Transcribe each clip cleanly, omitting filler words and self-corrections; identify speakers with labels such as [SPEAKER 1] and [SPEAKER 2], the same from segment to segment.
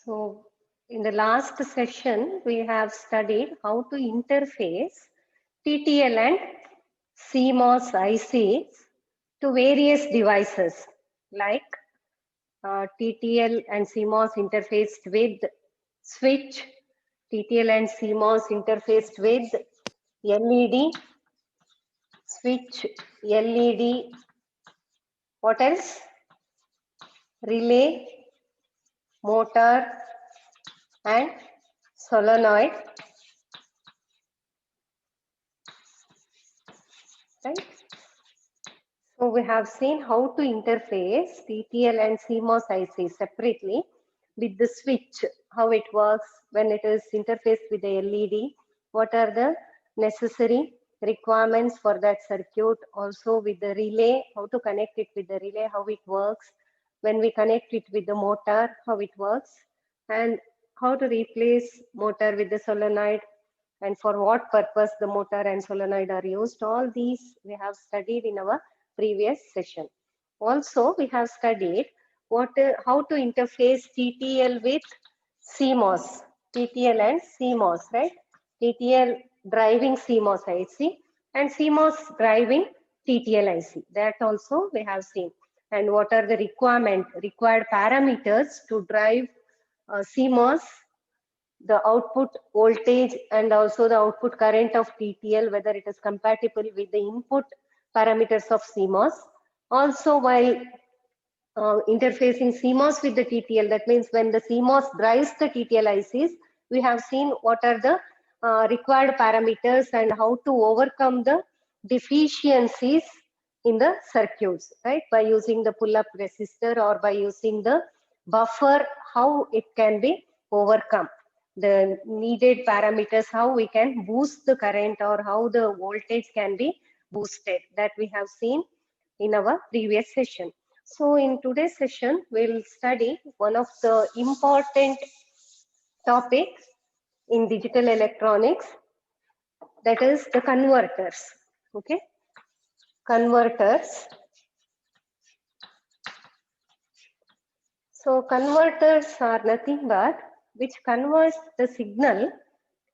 [SPEAKER 1] So in the last session, we have studied how to interface TTL and CMOS ICs to various devices like TTL and CMOS interfaced with switch, TTL and CMOS interfaced with LED, switch, LED, what else? Relay, motor and solenoid, right? So we have seen how to interface TTL and CMOS IC separately with the switch, how it works when it is interfaced with the LED, what are the necessary requirements for that circuit, also with the relay, how to connect it with the relay, how it works, when we connect it with the motor, how it works, and how to replace motor with the solenoid, and for what purpose the motor and solenoid are used. All these we have studied in our previous session. Also, we have studied how to interface TTL with CMOS, TTL and CMOS, right? TTL driving CMOS IC and CMOS driving TTL IC. That also we have seen. And what are the required parameters to drive CMOS, the output voltage and also the output current of TTL, whether it is compatible with the input parameters of CMOS. Also, while interfacing CMOS with the TTL, that means when the CMOS drives the TTL ICs, we have seen what are the required parameters and how to overcome the deficiencies in the circuits, right? By using the pull-up resistor or by using the buffer, how it can be overcome. The needed parameters, how we can boost the current or how the voltage can be boosted, that we have seen in our previous session. So in today's session, we'll study one of the important topics in digital electronics, that is the converters. Okay, converters. So converters are nothing but which converts the signal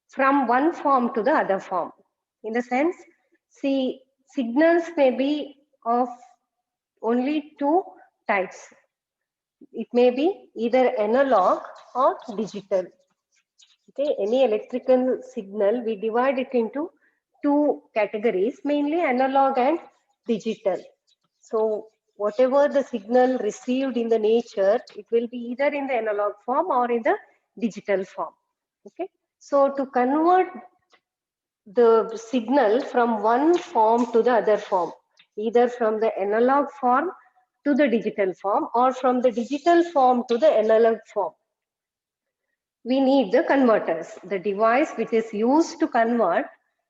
[SPEAKER 1] from one form to the other form. In the sense, see, signals may be of only two types. It may be either analog or digital. Okay, any electrical signal, we divide it into two categories, mainly analog and digital. So whatever the signal received in the nature, it will be either in the analog form or in the digital form. Okay, so to convert the signal from one form to the other form, either from the analog form to the digital form or from the digital form to the analog form, we need the converters, the device which is used to convert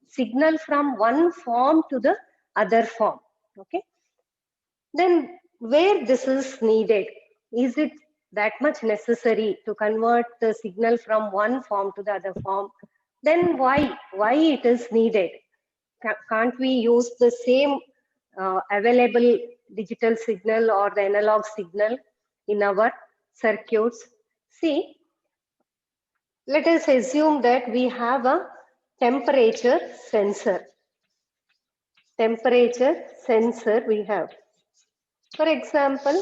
[SPEAKER 1] signal from one form to the other form. Okay, then where this is needed, is it that much necessary to convert the signal from one form to the other form? Then why it is needed? Can't we use the same available digital signal or the analog signal in our circuits? See, let us assume that we have a temperature sensor. Temperature sensor we have. For example,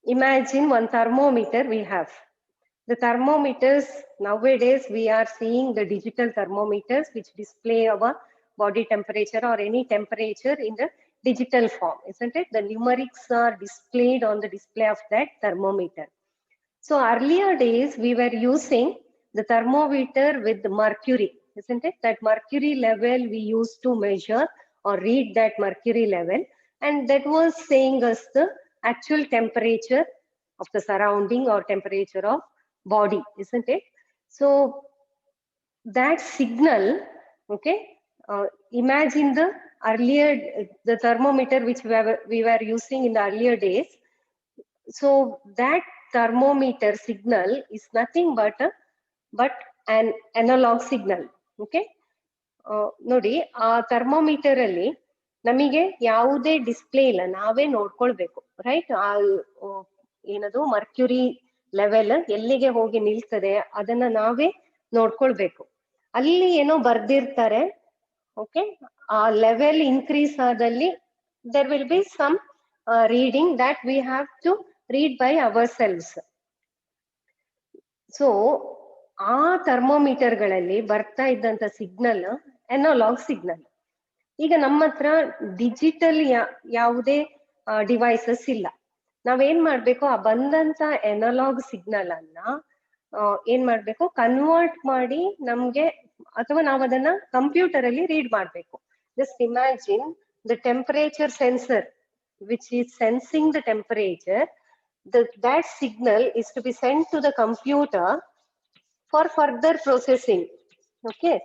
[SPEAKER 1] imagine one thermometer we have. The thermometers, nowadays we are seeing the digital thermometers which display our body temperature or any temperature in the digital form, isn't it? The numerics are displayed on the display of that thermometer. So earlier days we were using the thermometer with the mercury, isn't it? That mercury level we used to measure or read that mercury level, and that was saying us the actual temperature of the surrounding or temperature of body, isn't it? So that signal, okay, imagine the earlier, the thermometer which we were using in the earlier days. So that thermometer signal is nothing but an analog signal. Okay, ನೋಡಿ ಆ thermometer ಅಲ್ಲಿ ನಮಗೆ ಯಾವುದೇ display ಇಲ್ಲ, ನಾವೇ ನೋಡ್ಕೊಳ್ಬೇಕು, right? ಏನದು Mercury level ಎಲ್ಲಿಗೆ ಹೋಗಿ ನಿಲ್ತದೆ ಅದನ್ನ ನಾವೇ ನೋಡ್ಕೊಳ್ಬೇಕು. ಅಲ್ಲಿ ಏನೋ ಬರ್ದಿರ್ತಾರೆ, ಓಕೆ, ಆ ಲೆವೆಲ್ ಇನ್ಕ್ರೀಸ್ ಆದಲ್ಲಿ there will be some reading that we have to read by ourselves. So ಆ ಥರ್ಮೋಮೀಟರ್ಗಳಲ್ಲಿ ಬರ್ತಾ ಇದ್ದಂತ ಸಿಗ್ನಲ್ ಅನಲಾಗ್ ಸಿಗ್ನಲ್. ಈಗ ನಮ್ಮ ಹತ್ರ ಡಿಜಿಟಲ್ ಯಾವುದೇ ಡಿವೈಸಸ್ ಇಲ್ಲ. ನಾವೇನ್ ಮಾಡ್ಬೇಕು, ಆ ಬಂದಂತ ಅನಲಾಗ್ ಸಿಗ್ನಲ್ ಅನ್ನ ಏನ್ ಮಾಡ್ಬೇಕು, ಕನ್ವರ್ಟ್ ಮಾಡಿ ನಮ್ಗೆ, ಅಥವಾ ನಾವು ಅದನ್ನ ಕಂಪ್ಯೂಟರ್ ಅಲ್ಲಿ ರೀಡ್ ಮಾಡ್ಬೇಕು. Just imagine the temperature sensor which is sensing the temperature, that signal is to be sent to the computer for further processing. Okay,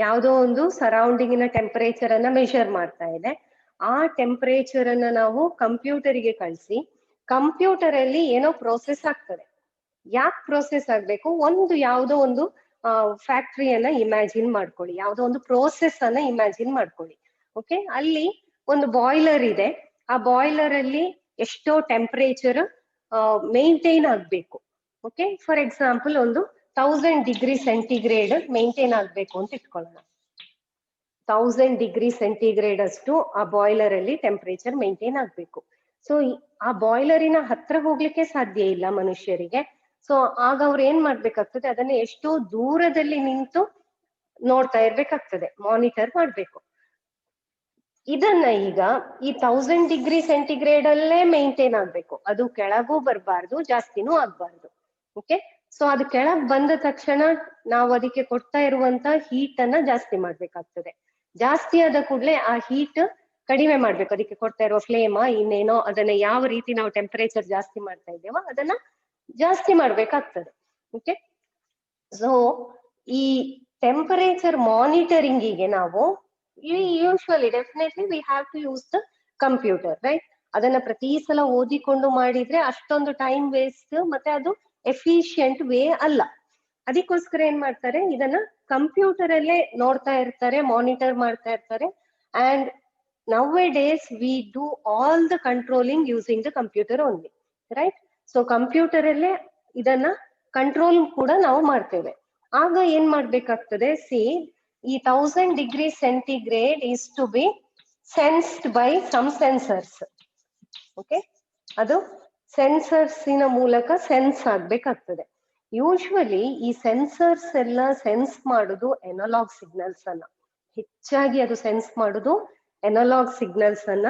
[SPEAKER 1] ಯಾವುದೋ ಒಂದು ಸರೌಂಡಿಂಗಿನ ಟೆಂಪರೇಚರ್ ಅನ್ನ ಮೆಷರ್ ಮಾಡ್ತಾ ಇದೆ, ಆ ಟೆಂಪರೇಚರ್ ಅನ್ನ ನಾವು ಕಂಪ್ಯೂಟರಿಗೆ ಕಳಿಸಿ, ಕಂಪ್ಯೂಟರ್ ಅಲ್ಲಿ ಏನೋ ಪ್ರೋಸೆಸ್ ಆಗ್ತದೆ. ಯಾಕೆ ಪ್ರೋಸೆಸ್ ಆಗ್ಬೇಕು, ಒಂದು ಯಾವುದೋ ಒಂದು ಫ್ಯಾಕ್ಟ್ರಿಯನ್ನ ಇಮ್ಯಾಜಿನ್ ಮಾಡ್ಕೊಳ್ಳಿ, ಯಾವುದೋ ಒಂದು ಪ್ರೋಸೆಸ್ ಅನ್ನ ಇಮ್ಯಾಜಿನ್ ಮಾಡ್ಕೊಳ್ಳಿ. ಓಕೆ, ಅಲ್ಲಿ ಒಂದು ಬಾಯ್ಲರ್ ಇದೆ, ಆ ಬಾಯ್ಲರ್ ಅಲ್ಲಿ ಎಷ್ಟೋ ಟೆಂಪರೇಚರ್ ಮೇಂಟೈನ್ ಆಗ್ಬೇಕು. ಓಕೆ, ಫಾರ್ ಎಕ್ಸಾಂಪಲ್ ಒಂದು 1000 ಡಿಗ್ರಿ ಸೆಂಟಿಗ್ರೇಡ್ ಮೇಂಟೈನ್ ಆಗ್ಬೇಕು ಅಂತ ಇಟ್ಕೊಳ್ಳೋಣ. 1000 ಡಿಗ್ರಿ ಸೆಂಟಿಗ್ರೇಡ್ ಅಷ್ಟು ಆ ಬಾಯ್ಲರ್ ಅಲ್ಲಿ ಟೆಂಪರೇಚರ್ ಮೇಂಟೈನ್ ಆಗ್ಬೇಕು. ಸೊ ಆ ಬಾಯ್ಲರಿನ ಹತ್ರ ಹೋಗ್ಲಿಕ್ಕೆ ಸಾಧ್ಯ ಇಲ್ಲ ಮನುಷ್ಯರಿಗೆ. ಸೊ ಆಗ ಅವ್ರು ಏನ್ ಮಾಡ್ಬೇಕಾಗ್ತದೆ, ಅದನ್ನ ಎಷ್ಟೋ ದೂರದಲ್ಲಿ ನಿಂತು ನೋಡ್ತಾ ಇರ್ಬೇಕಾಗ್ತದೆ, ಮಾನಿಟರ್ ಮಾಡ್ಬೇಕು. ಇದನ್ನ ಈಗ ಈ 1000 ಡಿಗ್ರಿ ಸೆಂಟಿಗ್ರೇಡ್ ಅಲ್ಲೇ ಮೇಂಟೈನ್ ಆಗ್ಬೇಕು, ಅದು ಕೆಳಗೂ ಬರಬಾರ್ದು, ಜಾಸ್ತಿನೂ ಆಗ್ಬಾರ್ದು. ಓಕೆ, ಸೊ ಅದು ಕೆಳಗ್ ಬಂದ ತಕ್ಷಣ ನಾವು ಅದಕ್ಕೆ ಕೊಡ್ತಾ ಇರುವಂತ ಹೀಟ್ ಅನ್ನ ಜಾಸ್ತಿ ಮಾಡ್ಬೇಕಾಗ್ತದೆ. ಜಾಸ್ತಿ ಆದ ಕೂಡಲೇ ಆ ಹೀಟ್ ಕಡಿಮೆ ಮಾಡ್ಬೇಕು, ಅದಕ್ಕೆ ಕೊಡ್ತಾ ಇರುವ ಫ್ಲೇಮ್ ಇನ್ನೇನೋ ಅದನ್ನ ಯಾವ ರೀತಿ ನಾವು ಟೆಂಪರೇಚರ್ ಜಾಸ್ತಿ ಮಾಡ್ತಾ ಇದ್ದೇವೋ ಅದನ್ನ ಜಾಸ್ತಿ ಮಾಡ್ಬೇಕಾಗ್ತದೆ. ಓಕೆ, ಸೊ ಈ ಟೆಂಪರೇಚರ್ ಮಾನಿಟರಿಂಗಿಗೆ ನಾವು usually definitely we have to use the computer, right? ಅದನ್ನ ಪ್ರತಿ ಸಲ ಓದಿಕೊಂಡು ಮಾಡಿದ್ರೆ ಅಷ್ಟೊಂದು ಟೈಮ್ ವೇಸ್ಟ್, ಮತ್ತೆ ಅದು ಎಫಿಷಿಯಂಟ್ ವೇ ಅಲ್ಲ. ಅದಕ್ಕೋಸ್ಕರ ಏನ್ ಮಾಡ್ತಾರೆ, ಇದನ್ನ ಕಂಪ್ಯೂಟರ್ ಅಲ್ಲೇ ನೋಡ್ತಾ ಇರ್ತಾರೆ, ಮಾನಿಟರ್ ಮಾಡ್ತಾ ಇರ್ತಾರೆ. And nowadays we do all the controlling using the computer only, right? So computer ಅಲ್ಲೇ ಇದನ್ನ ಕಂಟ್ರೋಲ್ ಕೂಡ ನಾವು ಮಾಡ್ತೇವೆ. ಆಗ ಏನ್ ಮಾಡ್ಬೇಕಾಗ್ತದೆ, ಸಿ ಈ 1000 degree centigrade is to be sensed by some sensors. Okay, ಅದು ಸೆನ್ಸರ್ಸಿನ ಮೂಲಕ ಸೆನ್ಸ್ ಆಗ್ಬೇಕಾಗ್ತದೆ. ಯೂಶುವಲಿ ಈ ಸೆನ್ಸರ್ಸ್ ಎಲ್ಲ ಸೆನ್ಸ್ ಮಾಡುದು ಎನಲಾಗ್ ಸಿಗ್ನಲ್ಸ್ ಅನ್ನ, ಹೆಚ್ಚಾಗಿ ಅದು ಸೆನ್ಸ್ ಮಾಡುದು ಎನಲಾಗ್ ಸಿಗ್ನಲ್ಸ್ ಅನ್ನ.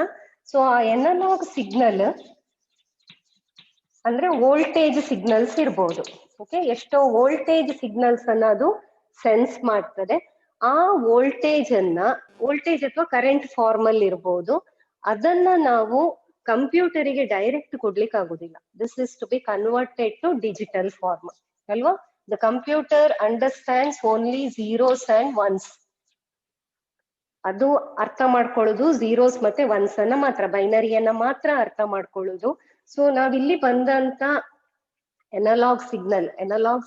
[SPEAKER 1] ಸೊ ಆ ಎನಲಾಗ್ ಸಿಗ್ನಲ್ ಅಂದ್ರೆ ವೋಲ್ಟೇಜ್ ಸಿಗ್ನಲ್ಸ್ ಇರ್ಬೋದು. ಓಕೆ, ಎಷ್ಟೋ ವೋಲ್ಟೇಜ್ ಸಿಗ್ನಲ್ಸ್ ಅನ್ನ ಅದು ಸೆನ್ಸ್ ಮಾಡ್ತದೆ. ಆ ವೋಲ್ಟೇಜ್ ಅಥವಾ ಕರೆಂಟ್ ಫಾರ್ಮ್ ಅಲ್ಲಿ ಇರ್ಬೋದು, ಅದನ್ನ ನಾವು ಕಂಪ್ಯೂಟರಿಗೆ ಡೈರೆಕ್ಟ್ ಕೊಡ್ಲಿಕ್ಕೆ ಆಗುದಿಲ್ಲ. This is to be converted to digital form ಅಲ್ವಾ? The computer understands only zeros and ones. ಅದು ಅರ್ಥ ಮಾಡ್ಕೊಳ್ಳೋದು ಝೀರೋಸ್ ಮತ್ತೆ ಒನ್ಸ್ ಅನ್ನ ಮಾತ್ರ, ಬೈನರಿಯನ್ನ ಮಾತ್ರ ಅರ್ಥ ಮಾಡ್ಕೊಳ್ಳೋದು. ಸೊ ನಾವಿಲ್ಲಿ ಬಂದಂತ ಎನಲಾಗ್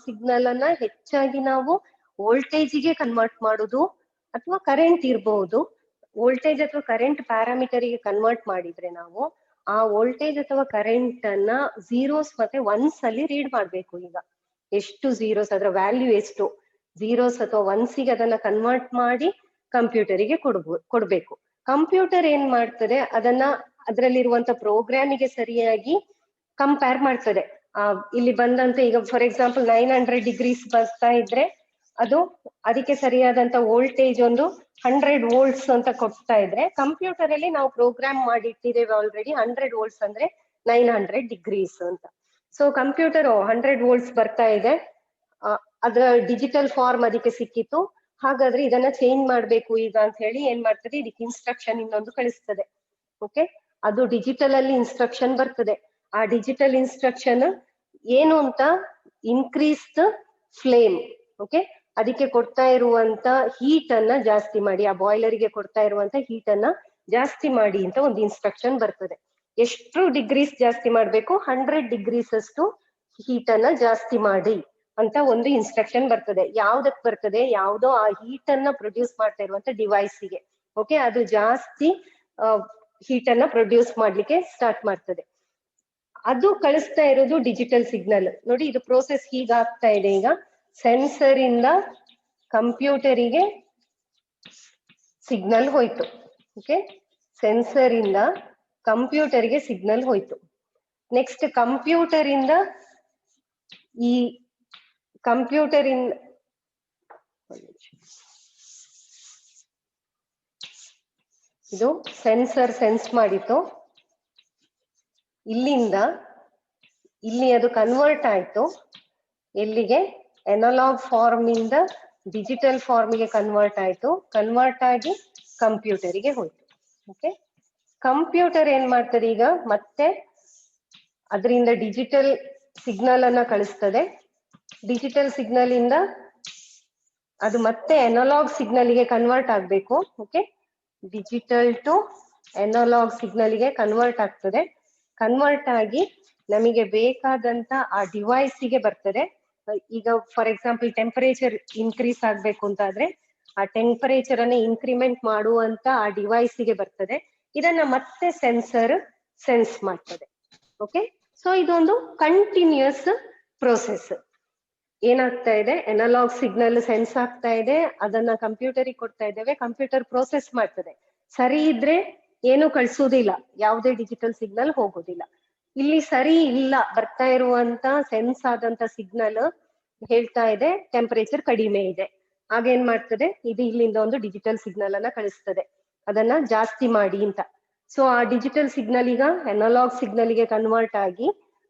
[SPEAKER 1] ಸಿಗ್ನಲ್ ಅನ್ನ ಹೆಚ್ಚಾಗಿ ನಾವು ವೋಲ್ಟೇಜಿಗೆ ಕನ್ವರ್ಟ್ ಮಾಡುದು, ಅಥವಾ ಕರೆಂಟ್ ಇರಬಹುದು. ವೋಲ್ಟೇಜ್ ಅಥವಾ ಕರೆಂಟ್ ಪ್ಯಾರಾಮೀಟರ್ಗೆ ಕನ್ವರ್ಟ್ ಮಾಡಿದ್ರೆ ನಾವು ಆ ವೋಲ್ಟೇಜ್ ಅಥವಾ ಕರೆಂಟ್ ಅನ್ನ ಝೀರೋಸ್ ಮತ್ತೆ ಒನ್ಸ್ ಅಲ್ಲಿ ರೀಡ್ ಮಾಡ್ಬೇಕು. ಈಗ ಎಷ್ಟು ಝೀರೋಸ್, ಅದರ ವ್ಯಾಲ್ಯೂ ಎಷ್ಟು ಝೀರೋಸ್ ಅಥವಾ ಒನ್ಸಿಗೆ ಅದನ್ನ ಕನ್ವರ್ಟ್ ಮಾಡಿ ಕಂಪ್ಯೂಟರಿಗೆ ಕೊಡ್ಬೇಕು. ಕಂಪ್ಯೂಟರ್ ಏನ್ ಮಾಡ್ತದೆ, ಅದನ್ನ ಅದರಲ್ಲಿರುವಂತ ಪ್ರೋಗ್ರಾಮಿಗೆ ಸರಿಯಾಗಿ ಕಂಪೇರ್ ಮಾಡ್ತದೆ. ಇಲ್ಲಿ ಬಂದಂತೆ ಈಗ ಫಾರ್ ಎಕ್ಸಾಂಪಲ್ 900 ಡಿಗ್ರೀಸ್ ಬರ್ತಾ ಇದ್ರೆ ಅದು ಅದಕ್ಕೆ ಸರಿಯಾದಂತ ವೋಲ್ಟೇಜ್ ಒಂದು 100 ವೋಲ್ಟ್ಸ್ ಅಂತ ಕೊಡ್ತಾ ಇದ್ರೆ, ಕಂಪ್ಯೂಟರ್ ಅಲ್ಲಿ ನಾವು ಪ್ರೋಗ್ರಾಮ್ ಮಾಡಿ ಇಟ್ಟಿದ್ದೇವೆ ಆಲ್ರೆಡಿ 100 ವೋಲ್ಟ್ಸ್ ಅಂದ್ರೆ 900 ಡಿಗ್ರೀಸ್ ಅಂತ. ಸೊ ಕಂಪ್ಯೂಟರ್ 100 ವೋಲ್ಟ್ಸ್ ಬರ್ತಾ ಇದೆ, ಅದರ ಡಿಜಿಟಲ್ ಫಾರ್ಮ್ ಅದಕ್ಕೆ ಸಿಕ್ಕಿತ್ತು, ಹಾಗಾದ್ರೆ ಇದನ್ನ ಚೇಂಜ್ ಮಾಡ್ಬೇಕು ಈಗ ಅಂತ ಹೇಳಿ ಏನ್ ಮಾಡ್ತದೆ, ಇದಕ್ಕೆ ಇನ್ಸ್ಟ್ರಕ್ಷನ್ ಇನ್ನೊಂದು ಕಳಿಸ್ತದೆ. ಓಕೆ, ಅದು ಡಿಜಿಟಲ್ ಅಲ್ಲಿ ಇನ್ಸ್ಟ್ರಕ್ಷನ್ ಬರ್ತದೆ. ಆ ಡಿಜಿಟಲ್ ಇನ್ಸ್ಟ್ರಕ್ಷನ್ ಏನು ಅಂತ, ಇನ್ಕ್ರೀಸ್ ದ ಫ್ಲೇಮ್. ಓಕೆ, ಅದಕ್ಕೆ ಕೊಡ್ತಾ ಇರುವಂತ ಹೀಟ್ ಅನ್ನ ಜಾಸ್ತಿ ಮಾಡಿ, ಆ ಬಾಯ್ಲರ್ಗೆ ಕೊಡ್ತಾ ಇರುವಂತ ಹೀಟ್ ಅನ್ನ ಜಾಸ್ತಿ ಮಾಡಿ ಅಂತ ಒಂದು ಇನ್ಸ್ಟ್ರಕ್ಷನ್ ಬರ್ತದೆ. ಎಷ್ಟು ಡಿಗ್ರೀಸ್ ಜಾಸ್ತಿ ಮಾಡ್ಬೇಕು, 100 ಡಿಗ್ರೀಸ್ ಅಷ್ಟು ಹೀಟ್ ಅನ್ನ ಜಾಸ್ತಿ ಮಾಡಿ ಅಂತ ಒಂದು ಇನ್ಸ್ಟ್ರಕ್ಷನ್ ಬರ್ತದೆ. ಯಾವ್ದಕ್ ಬರ್ತದೆ, ಯಾವ್ದೋ ಆ ಹೀಟ್ ಅನ್ನ ಪ್ರೊಡ್ಯೂಸ್ ಮಾಡ್ತಾ ಇರುವಂತ ಡಿವೈಸ್ಗೆ. ಓಕೆ, ಅದು ಜಾಸ್ತಿ ಹೀಟ್ ಅನ್ನ ಪ್ರೊಡ್ಯೂಸ್ ಮಾಡ್ಲಿಕ್ಕೆ ಸ್ಟಾರ್ಟ್ ಮಾಡ್ತದೆ. ಅದು ಕಳಿಸ್ತಾ ಇರೋದು ಡಿಜಿಟಲ್ ಸಿಗ್ನಲ್. ನೋಡಿ ಇದು ಪ್ರೋಸೆಸ್ ಹೀಗಾಗ್ತಾ ಇದೆ. ಈಗ ಸೆನ್ಸರ್ ಇಂದ ಕಂಪ್ಯೂಟರಿಗೆ ಸಿಗ್ನಲ್ ಹೋಯ್ತು. ಓಕೆ, ಸೆನ್ಸರ್ ಇಂದ ಕಂಪ್ಯೂಟರ್ಗೆ ಸಿಗ್ನಲ್ ಹೋಯ್ತು. ನೆಕ್ಸ್ಟ್ ಕಂಪ್ಯೂಟರ್ ಇಂದ ಈ ಕಂಪ್ಯೂಟರ್ ಇಂದ ಇದು ಸೆನ್ಸರ್ ಸೆನ್ಸ್ ಮಾಡಿತ್ತು, ಇಲ್ಲಿಂದ ಇಲ್ಲಿ ಅದು ಕನ್ವರ್ಟ್ ಆಯ್ತು. ಎಲ್ಲಿಗೆ? ಎನಲಾಗ್ ಫಾರ್ಮ್ ಇಂದ ಡಿಜಿಟಲ್ ಫಾರ್ಮ್ಗೆ ಕನ್ವರ್ಟ್ ಆಯ್ತು. ಕನ್ವರ್ಟ್ ಆಗಿ ಕಂಪ್ಯೂಟರಿಗೆ ಹೋಯ್ತು. ಓಕೆ, ಕಂಪ್ಯೂಟರ್ ಏನ್ ಮಾಡ್ತದೆ ಈಗ ಮತ್ತೆ ಅದರಿಂದ ಡಿಜಿಟಲ್ ಸಿಗ್ನಲ್ ಅನ್ನ ಕಳಿಸ್ತದೆ. ಡಿಜಿಟಲ್ ಸಿಗ್ನಲ್ ಇಂದ ಅದು ಮತ್ತೆ ಎನಲಾಗ್ ಸಿಗ್ನಲ್ಗೆ ಕನ್ವರ್ಟ್ ಆಗ್ಬೇಕು. Okay, digital to analogue ಸಿಗ್ನಲ್ಗೆ convert ಆಗ್ತದೆ. ಕನ್ವರ್ಟ್ ಆಗಿ ನಮಗೆ ಬೇಕಾದಂತ ಆ ಡಿವೈಸ್ಗೆ ಬರ್ತದೆ. ಈಗ ಫಾರ್ ಎಕ್ಸಾಂಪಲ್ ಟೆಂಪರೇಚರ್ ಇನ್ಕ್ರೀಸ್ ಆಗ್ಬೇಕು ಅಂತ ಆದ್ರೆ ಆ ಟೆಂಪರೇಚರ್ ಅನ್ನ ಇನ್ಕ್ರಿಮೆಂಟ್ ಮಾಡುವಂತ ಆ ಡಿವೈಸ್ಗೆ ಬರ್ತದೆ. ಇದನ್ನ ಮತ್ತೆ ಸೆನ್ಸರ್ ಸೆನ್ಸ್ ಮಾಡ್ತದೆ. ಓಕೆ, ಸೊ ಇದೊಂದು ಕಂಟಿನ್ಯೂಸ್ ಪ್ರೋಸೆಸ್. ಏನಾಗ್ತಾ ಇದೆ, ಎನಲಾಗ್ ಸಿಗ್ನಲ್ ಸೆನ್ಸ್ ಆಗ್ತಾ ಇದೆ, ಅದನ್ನ ಕಂಪ್ಯೂಟರಿಗೆ ಕೊಡ್ತಾ ಇದ್ದೇವೆ, ಕಂಪ್ಯೂಟರ್ ಪ್ರೋಸೆಸ್ ಮಾಡ್ತದೆ. ಸರಿ ಇದ್ರೆ ಏನು ಕಳ್ಸುವುದಿಲ್ಲ, ಯಾವುದೇ ಡಿಜಿಟಲ್ ಸಿಗ್ನಲ್ ಹೋಗೋದಿಲ್ಲ. ಇಲ್ಲಿ ಸರಿ ಇಲ್ಲ, ಬರ್ತಾ ಇರುವಂತ ಸೆನ್ಸ್ ಆದಂತ ಸಿಗ್ನಲ್ ಹೇಳ್ತಾ ಇದೆ ಟೆಂಪರೇಚರ್ ಕಡಿಮೆ ಇದೆ. ಆಗೇನ್ ಮಾಡ್ತದೆ, ಇದು ಇಲ್ಲಿಂದ ಒಂದು ಡಿಜಿಟಲ್ ಸಿಗ್ನಲ್ ಅನ್ನ ಕಳಿಸ್ತದೆ, ಅದನ್ನ ಜಾಸ್ತಿ ಮಾಡಿ ಅಂತ. ಸೊ ಆ ಡಿಜಿಟಲ್ ಸಿಗ್ನಲ್ ಈಗ ಎನಲಾಗ್ ಸಿಗ್ನಲ್ಗೆ ಕನ್ವರ್ಟ್ ಆಗಿ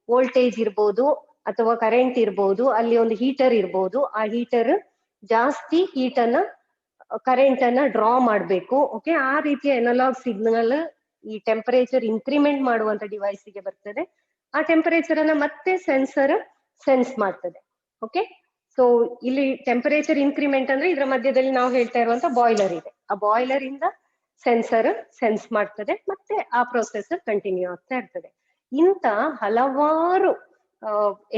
[SPEAKER 1] ವೋಲ್ಟೇಜ್ ಇರ್ಬೋದು ಅಥವಾ ಕರೆಂಟ್ ಇರ್ಬೋದು, ಅಲ್ಲಿ ಒಂದು ಹೀಟರ್ ಇರ್ಬೋದು, ಆ ಹೀಟರ್ ಜಾಸ್ತಿ ಹೀಟ್ ಅನ್ನ ಕರೆಂಟ್ ಅನ್ನ ಡ್ರಾ ಮಾಡ್ಬೇಕು. ಓಕೆ, ಆ ರೀತಿಯ ಎನಲಾಗ್ ಸಿಗ್ನಲ್ ಈ ಟೆಂಪರೇಚರ್ ಇನ್ಕ್ರಿಮೆಂಟ್ ಮಾಡುವಂತ ಡಿವೈಸ್ಗೆ ಬರ್ತದೆ. ಆ ಟೆಂಪರೇಚರ್ ಅನ್ನ ಮತ್ತೆ ಸೆನ್ಸರ್ ಸೆನ್ಸ್ ಮಾಡ್ತದೆ. ಓಕೆ, ಸೊ ಇಲ್ಲಿ ಟೆಂಪರೇಚರ್ ಇನ್ಕ್ರಿಮೆಂಟ್ ಅಂದ್ರೆ ಇದ್ರ ಮಧ್ಯದಲ್ಲಿ ನಾವು ಹೇಳ್ತಾ ಇರುವಂತ ಬಾಯ್ಲರ್ ಇದೆ, ಆ ಬಾಯ್ಲರ್ ಇಂದ ಸೆನ್ಸರ್ ಸೆನ್ಸ್ ಮಾಡ್ತದೆ, ಮತ್ತೆ ಆ ಪ್ರೊಸೆಸ್ ಕಂಟಿನ್ಯೂ ಆಗ್ತಾ ಇರ್ತದೆ. ಇಂತ ಹಲವಾರು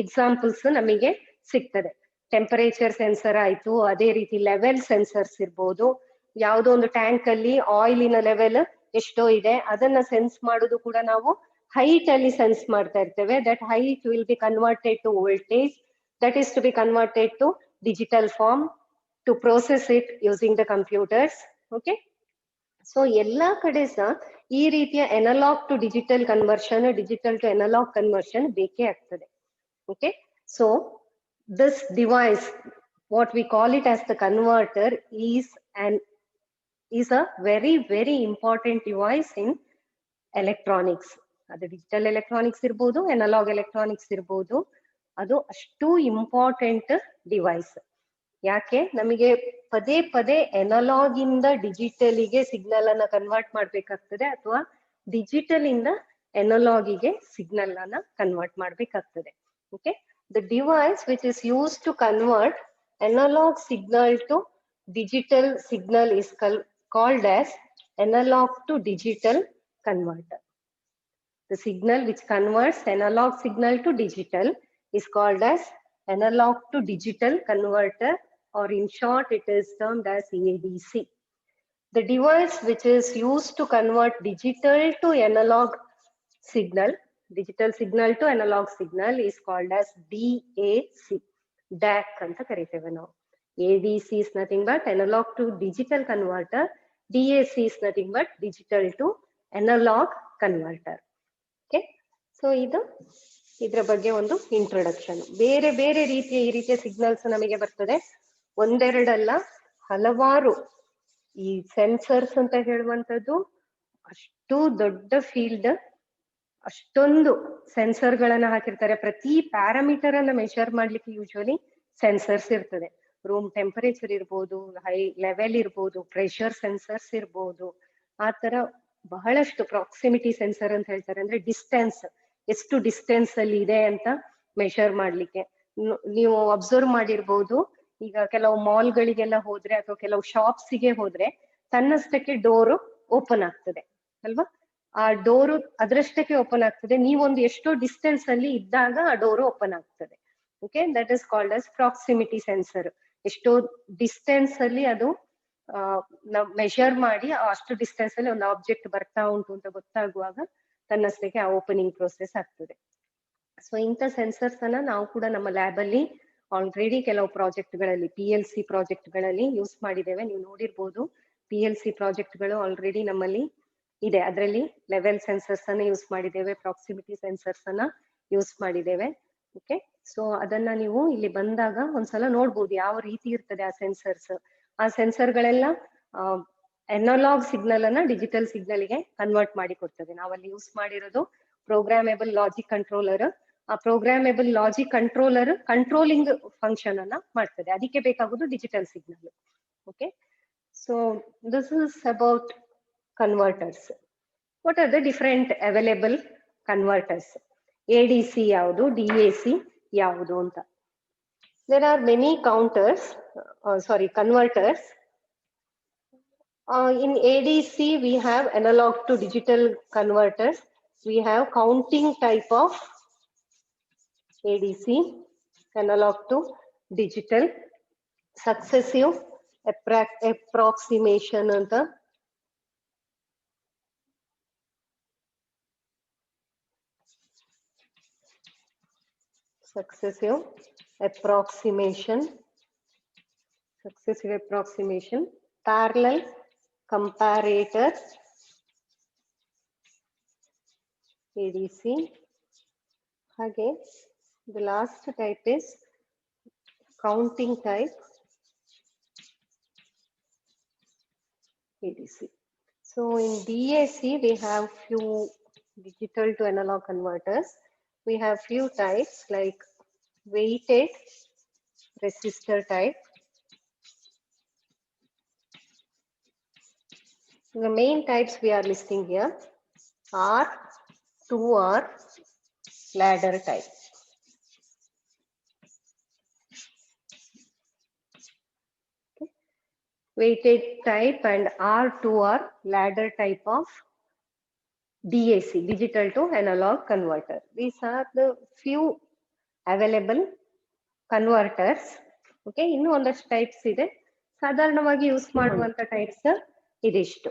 [SPEAKER 1] ಎಕ್ಸಾಂಪಲ್ಸ್ ನಮಗೆ ಸಿಗ್ತದೆ. ಟೆಂಪರೇಚರ್ ಸೆನ್ಸರ್ ಆಯ್ತು, ಅದೇ ರೀತಿ ಲೆವೆಲ್ ಸೆನ್ಸರ್ಸ್ ಇರ್ಬೋದು. ಯಾವುದೋ ಒಂದು ಟ್ಯಾಂಕ್ ಅಲ್ಲಿ ಆಯಿಲಿನ ಲೆವೆಲ್ ಎಷ್ಟೋ ಇದೆ ಅದನ್ನ ಸೆನ್ಸ್ ಮಾಡೋದು ಕೂಡ ನಾವು ಹೈಟ್ ಅಲ್ಲಿ ಸೆನ್ಸ್ ಮಾಡ್ತಾ ಇರ್ತೇವೆ. That height will be converted to voltage, that is to be converted to digital form to process it using the computers. Okay, so ಎಲ್ಲಾ ಕಡೆ ಸಹ ಈ ರೀತಿಯ analog to digital conversion, digital to analog conversion ಬೇಕೇ ಆಗ್ತದೆ. Okay, so this device, what we call it as the converter, is a very important device in electronics. ಅದು digital electronics ಇರ್ಬೋದು, analogue electronics ಇರ್ಬೋದು, ಅದು ಅಷ್ಟು ಇಂಪಾರ್ಟೆಂಟ್ ಡಿವೈಸ್. ಯಾಕೆ ನಮಗೆ ಪದೇ ಪದೇ ಎನಲಾಗ್ ಇಂದ ಡಿಜಿಟಲಿಗೆ ಸಿಗ್ನಲ್ ಅನ್ನ ಕನ್ವರ್ಟ್ ಮಾಡ್ಬೇಕಾಗ್ತದೆ, ಅಥವಾ ಡಿಜಿಟಲ್ ಇಂದ ಎನಲಾಗಿಗೆ ಸಿಗ್ನಲ್ ಅನ್ನ ಕನ್ವರ್ಟ್ ಮಾಡ್ಬೇಕಾಗ್ತದೆ. Okay, the device which is used to convert analog signal to digital signal is called as analog to digital converter. The signal which converts analog signal to digital is called as analog to digital converter, or in short it is termed as ADC. The device which is used to convert digital to analog signal, digital signal to analog signal, is called as DAC. DAC ಅಂತ ಕರಿತೇವೆ ನಾವು. ADC is nothing but analog to digital converter. DAC is nothing but digital to analog converter. Okay, so ಇದು ಇದರ ಬಗ್ಗೆ ಒಂದು introduction. ಬೇರೆ ಬೇರೆ ರೀತಿಯ ಈ ರೀತಿಯ ಸಿಗ್ನಲ್ಸ್ ನಮಗೆ ಬರ್ತದೆ, ಒಂದೆರಡಲ್ಲ ಹಲವಾರು. ಈ ಸೆನ್ಸರ್ಸ್ ಅಂತ ಹೇಳುವಂತದ್ದು ಅಷ್ಟು ದೊಡ್ಡ ಫೀಲ್ಡ್, ಅಷ್ಟೊಂದು ಸೆನ್ಸರ್ ಗಳನ್ನ ಹಾಕಿರ್ತಾರೆ. ಪ್ರತಿ ಪ್ಯಾರಾಮೀಟರ್ ಅನ್ನ ಮೆಷರ್ ಮಾಡ್ಲಿಕ್ಕೆ ಯೂಶುವಲಿ ಸೆನ್ಸರ್ಸ್ ಇರ್ತದೆ. ರೂಮ್ ಟೆಂಪರೇಚರ್ ಇರ್ಬೋದು, ಹೈ ಲೆವೆಲ್ ಇರ್ಬೋದು, ಪ್ರೆಷರ್ ಸೆನ್ಸರ್ಸ್ ಇರ್ಬೋದು, ಆ ತರ ಬಹಳಷ್ಟು. ಪ್ರಾಕ್ಸಿಮಿಟಿ ಸೆನ್ಸರ್ ಅಂತ ಹೇಳ್ತಾರೆ, ಅಂದ್ರೆ ಡಿಸ್ಟೆನ್ಸ್, ಎಷ್ಟು ಡಿಸ್ಟೆನ್ಸ್ ಅಲ್ಲಿ ಇದೆ ಅಂತ ಮೆಷರ್ ಮಾಡ್ಲಿಕ್ಕೆ. ನೀವು ಅಬ್ಸರ್ವ್ ಮಾಡಿರ್ಬೋದು, ಈಗ ಕೆಲವು ಮಾಲ್ಗಳಿಗೆಲ್ಲ ಹೋದ್ರೆ ಅಥವಾ ಕೆಲವು ಶಾಪ್ಸ್ಗೆ ಹೋದ್ರೆ ತನ್ನಷ್ಟಕ್ಕೆ ಡೋರು ಓಪನ್ ಆಗ್ತದೆ ಅಲ್ವಾ? ಆ ಡೋರು ಅದರಷ್ಟಕ್ಕೆ ಓಪನ್ ಆಗ್ತದೆ, ನೀವೊಂದು ಎಷ್ಟೋ ಡಿಸ್ಟೆನ್ಸ್ ಅಲ್ಲಿ ಇದ್ದಾಗ ಆ ಡೋರು ಓಪನ್ ಆಗ್ತದೆ. Okay, that is called as proximity sensor. ಎಷ್ಟೋ ಡಿಸ್ಟೆನ್ಸ್ ಅಲ್ಲಿ ಅದು ನಾವು ಮೆಷರ್ ಮಾಡಿ ಅಷ್ಟು ಡಿಸ್ಟೆನ್ಸ್ ಅಲ್ಲಿ ಒಂದು ಆಬ್ಜೆಕ್ಟ್ ಬರ್ತಾ ಉಂಟು ಅಂತ ಗೊತ್ತಾಗುವಾಗ ತನ್ನಷ್ಟಕ್ಕೆ ಆ ಓಪನಿಂಗ್ ಪ್ರೋಸೆಸ್ ಆಗ್ತದೆ. ಸೊ ಇಂಥ ಸೆನ್ಸರ್ಸ್ ಅನ್ನ ನಾವು ಕೂಡ ನಮ್ಮ ಲ್ಯಾಬ್ ಅಲ್ಲಿ ಆಲ್ರೆಡಿ ಕೆಲವು ಪ್ರಾಜೆಕ್ಟ್ಗಳಲ್ಲಿ PLC ಪ್ರಾಜೆಕ್ಟ್ಗಳಲ್ಲಿ ಯೂಸ್ ಮಾಡಿದ್ದೇವೆ. ನೀವು ನೋಡಿರ್ಬೋದು PLC ಪ್ರಾಜೆಕ್ಟ್ಗಳು ಆಲ್ರೆಡಿ ನಮ್ಮಲ್ಲಿ ಇದೆ. ಅದರಲ್ಲಿ ಲೆವೆಲ್ ಸೆನ್ಸರ್ಸ್ ಅನ್ನ ಯೂಸ್ ಮಾಡಿದ್ದೇವೆ, ಪ್ರಾಕ್ಸಿಮಿಟಿ ಸೆನ್ಸರ್ಸ್ ಅನ್ನ ಯೂಸ್ ಮಾಡಿದ್ದೇವೆ. ಓಕೆ, ಸೊ ಅದನ್ನ ನೀವು ಇಲ್ಲಿ ಬಂದಾಗ ಒಂದ್ಸಲ ನೋಡ್ಬೋದು ಯಾವ ರೀತಿ ಇರ್ತದೆ ಆ ಸೆನ್ಸರ್ಸ್. ಆ ಸೆನ್ಸರ್ಗಳೆಲ್ಲ ಅನಲಾಗ್ ಸಿಗ್ನಲ್ ಅನ್ನ ಡಿಜಿಟಲ್ ಸಿಗ್ನಲ್ ಗೆ ಕನ್ವರ್ಟ್ ಮಾಡಿ ಕೊಡ್ತದೆ. ನಾವಲ್ಲಿ ಯೂಸ್ ಮಾಡಿರೋದು ಪ್ರೋಗ್ರಾಮೇಬಲ್ ಲಾಜಿಕ್ ಕಂಟ್ರೋಲರ್. ಆ programmable logic controller controlling function ಅನ್ನ ಮಾಡ್ತದೆ, ಅದಕ್ಕೆ ಬೇಕಾಗುದು digital signal. Okay, so this is about converters. What are the different available converters? ADC ಯಾವುದು, DAC ಯಾವುದು ಅಂತ. There are many converters. In ADC we have analog to digital converters. We have counting type of ADC, analog to digital, successive approximation ಅಂತ. Successive approximation, parallel comparator, ADC. ಹಾಗೆ the last type is counting type ADC. So in DAC we have few digital to analog converters. We have few types like weighted resistor type. The main types we are listing here are 2R ladder type. Okay. Weighted type and R2R ladder type of DAC, digital to analog converter. These are the few available converters. Okay, ಇನ್ನು ಒಂದಷ್ಟು types ಇದೆ. ಸಾಧಾರಣವಾಗಿ use ಮಾಡುವಂತ types ಇದಿಷ್ಟು.